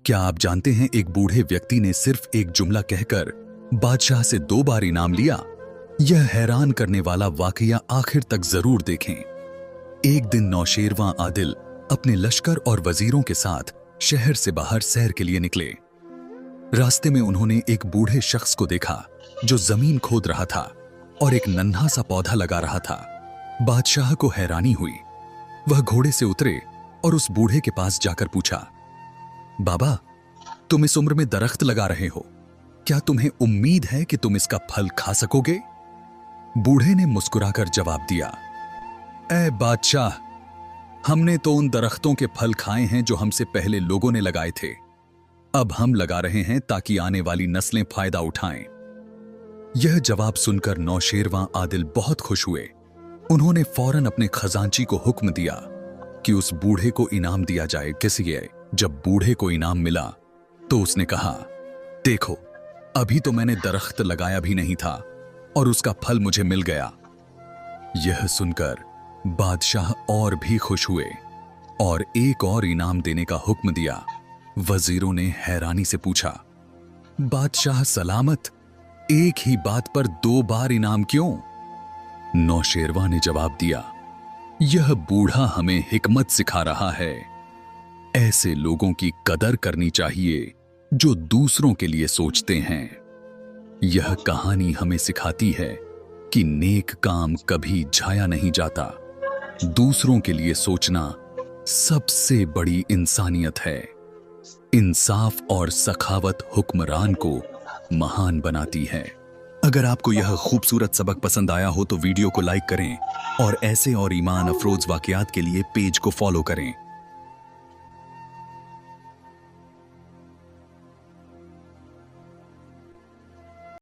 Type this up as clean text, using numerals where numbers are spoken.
क्या आप जानते हैं एक बूढ़े व्यक्ति ने सिर्फ एक जुमला कहकर बादशाह से 2 बार इनाम लिया? यह हैरान करने वाला वाकया आखिर तक जरूर देखें। एक दिन नौशेरवां आदिल अपने लश्कर और वजीरों के साथ शहर से बाहर सैर के लिए निकले। रास्ते में उन्होंने एक बूढ़े शख्स को देखा जो जमीन खोद रहा था और एक नन्हा सा पौधा लगा रहा था। बादशाह को हैरानी हुई। वह घोड़े से उतरे और उस बूढ़े के पास जाकर पूछा, बाबा, तुम इस उम्र में दरख्त लगा रहे हो, क्या तुम्हें उम्मीद है कि तुम इसका फल खा सकोगे? बूढ़े ने मुस्कुराकर जवाब दिया, ऐ बादशाह, हमने तो उन दरख्तों के फल खाए हैं जो हमसे पहले लोगों ने लगाए थे। अब हम लगा रहे हैं ताकि आने वाली नस्लें फायदा उठाएं। यह जवाब सुनकर नौशेरवां आदिल बहुत खुश हुए। उन्होंने फौरन अपने खजांची को हुक्म दिया कि उस बूढ़े को इनाम दिया जाए। किसी जब बूढ़े को इनाम मिला तो उसने कहा, देखो, अभी तो मैंने दरख्त लगाया भी नहीं था और उसका फल मुझे मिल गया। यह सुनकर बादशाह और भी खुश हुए और एक और इनाम देने का हुक्म दिया। वजीरों ने हैरानी से पूछा, बादशाह सलामत, एक ही बात पर 2 बार इनाम क्यों? नौशेरवां ने जवाब दिया, यह बूढ़ा हमें हिकमत सिखा रहा है। ऐसे लोगों की कदर करनी चाहिए जो दूसरों के लिए सोचते हैं। यह कहानी हमें सिखाती है कि नेक काम कभी जाया नहीं जाता। दूसरों के लिए सोचना सबसे बड़ी इंसानियत है। इंसाफ और सखावत हुक्मरान को महान बनाती है। अगर आपको यह खूबसूरत सबक पसंद आया हो तो वीडियो को लाइक करें और ऐसे और ईमान अफरोज वाकयात के लिए पेज को फॉलो करें।